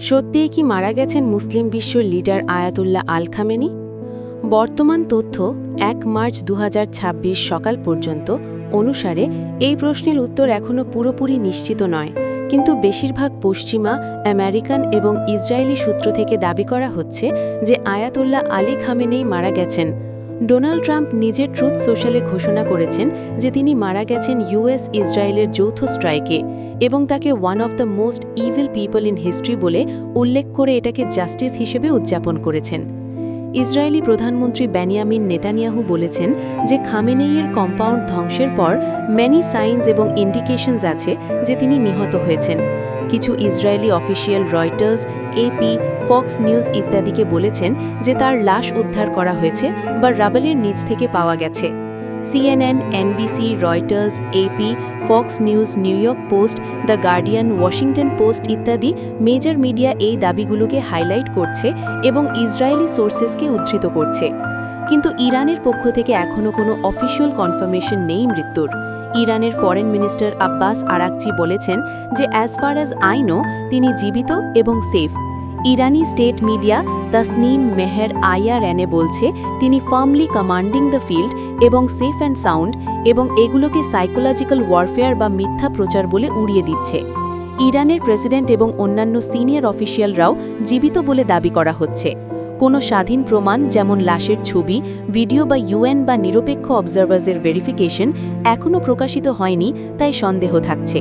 সত্যিই কি মারা গেছেন মুসলিম বিশ্বর লিডার আয়াতুল্লাহ আল খামেনি? বর্তমান তথ্য ১ মার্চ ২০২৬ সকাল পর্যন্ত অনুসারে এই প্রশ্নের উত্তর এখনও পুরোপুরি নিশ্চিত নয়, কিন্তু বেশিরভাগ পশ্চিমা, আমেরিকান এবং ইসরায়েলি সূত্র থেকে দাবি করা হচ্ছে যে আয়াতুল্লাহ আলী খামেনেই মারা গেছেন। ডোনাল্ড ট্রাম্প নিজের ট্রুথ সোশ্যালে ঘোষণা করেছেন যে তিনি মারা গেছেন ইউএস ইসরায়েলের যৌথ স্ট্রাইকে এবং তাকে one of the most evil people in history বলে উল্লেখ করে এটাকে জাস্টিস হিসেবে উদযাপন করেছেন। ইসরায়েলি প্রধানমন্ত্রী বেনিয়ামিন নেতানিয়াহু বলেছেন যে খামেনেইয়ের কম্পাউন্ড ধ্বংসের পর ম্যানি সাইন্স এবং ইন্ডিকেশনস আছে যে তিনি নিহত হয়েছেন। কিছু Israeli official Reuters, AP, Fox News ইত্যাদিকে বলেছেন যে তার লাশ উদ্ধার করা হয়েছে বা রাবেলের নিচ থেকে পাওয়া গেছে। CNN, NBC, Reuters, AP, Fox News, New York Post, the Guardian, Washington Post ইত্যাদি মেজর মিডিয়া এই দাবিগুলোকে হাইলাইট করছে এবং ইসরায়েলি সোর্সেসকে উদ্ধৃত করছে। কিন্তু ইরানের পক্ষ থেকে এখনও কোনো অফিসিয়াল কনফার্মেশন নেই মৃত্যুর। ইরানের ফরেন মিনিস্টার আব্বাস আরাকচি বলেছেন যে as far as I know তিনি জীবিত এবং সেফ। ইরানি state media Tasnim Mehr IRNA বলছে তিনি ফার্মলি কমান্ডিং দ্য ফিল্ড এবং সেফ অ্যান্ড সাউন্ড, এবং এগুলোকে সাইকোলজিক্যাল ওয়ারফেয়ার বা মিথ্যা প্রচার বলে উড়িয়ে দিচ্ছে। ইরানের প্রেসিডেন্ট এবং অন্যান্য সিনিয়র অফিসিয়ালরাও জীবিত বলে দাবি করা হচ্ছে। কোনো স্বাধীন প্রমাণ যেমন লাশের ছবি, ভিডিও বা ইউএন বা নিরপেক্ষ অবজারভার্সের ভেরিফিকেশন এখনও প্রকাশিত হয়নি, তাই সন্দেহ থাকছে।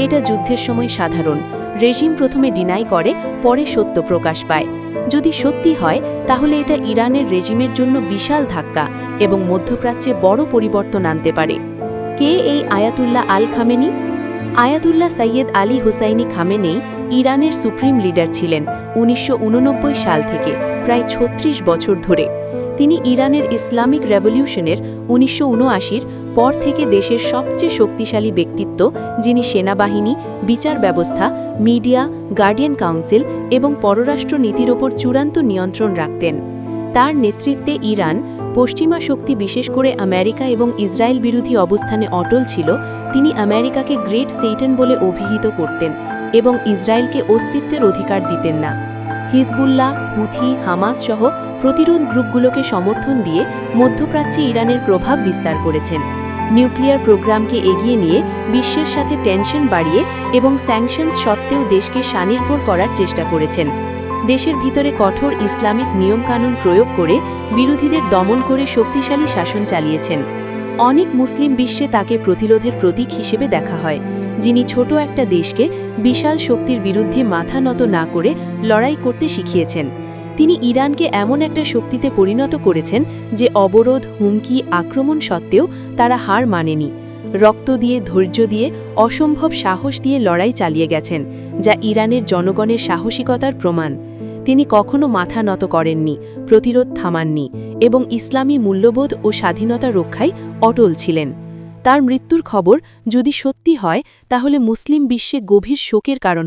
এটা যুদ্ধের সময় সাধারণ। রেজিম প্রথমে ডিনাই করে, পরে সত্য প্রকাশ পায়। যদি সত্যি হয় তাহলে এটা ইরানের রেজিমের জন্য বিশাল ধাক্কা এবং মধ্যপ্রাচ্যে বড় পরিবর্তন আনতে পারে। কে এই Ayatollah Al Khamenei? Ayatollah Sayyid Ali Hosseini Khamenei ইরানের সুপ্রিম লিডার ছিলেন ১৯৮৯ সাল থেকে প্রায় ৩৬ বছর ধরে। তিনি ইরানের ইসলামিক রেভলিউশনের ১৯৭৯-র পর থেকে দেশের সবচেয়ে শক্তিশালী ব্যক্তিত্ব, যিনি সেনাবাহিনী, বিচার ব্যবস্থা, মিডিয়া, গার্ডিয়ান কাউন্সিল এবং পররাষ্ট্র নীতির ওপর চূড়ান্ত নিয়ন্ত্রণ রাখতেন। তার নেতৃত্বে ইরান পশ্চিমা শক্তি, বিশেষ করে আমেরিকা এবং ইসরায়েল বিরোধী অবস্থানে অটল ছিল। তিনি আমেরিকাকে গ্রেট সেইটান বলে অভিহিত করতেন এবং ইসরায়েলকে অস্তিত্বের অধিকার দিতেন না। হিজবুল্লাহ, হুথি, হামাস সহ প্রতিরোধ গ্রুপগুলোকে সমর্থন দিয়ে মধ্যপ্রাচ্যে ইরানের প্রভাব বিস্তার করেছেন। নিউক্লিয়ার প্রোগ্রামকে এগিয়ে নিয়ে বিশ্বের সাথে টেনশন বাড়িয়ে এবং স্যাংশনস সত্ত্বেও দেশকে স্বনির্ভর করার চেষ্টা করেছেন। দেশের ভিতরে কঠোর ইসলামিক নিয়মকানুন প্রয়োগ করে বিরোধীদের দমন করে শক্তিশালী শাসন চালিয়েছেন। অনেক মুসলিম বিশ্বে তাকে প্রতিরোধের প্রতীক হিসেবে দেখা হয়, যিনি ছোট একটা দেশকে বিশাল শক্তির বিরুদ্ধে মাথা নত না করে লড়াই করতে শিখিয়েছেন। তিনি ইরানকে এমন একটা শক্তিতে পরিণত করেছেন যে অবরোধ, হুমকি, আক্রমণ সত্ত্বেও তারা হার মানেনি। রক্ত দিয়ে, ধৈর্য দিয়ে, অসম্ভব সাহস দিয়ে লড়াই চালিয়ে গেছেন, যা ইরানের জনগণের সাহসিকতার প্রমাণ। তিনি কখনো মাথা নত করেননি, প্রতিরোধ থামাননি এবং ইসলামী মূল্যবোধ ও স্বাধীনতা রক্ষায় অটল ছিলেন। তার মৃত্যুর খবর যদি সত্যি হয় তাহলে মুসলিম বিশ্বে গভীর শোকের কারণ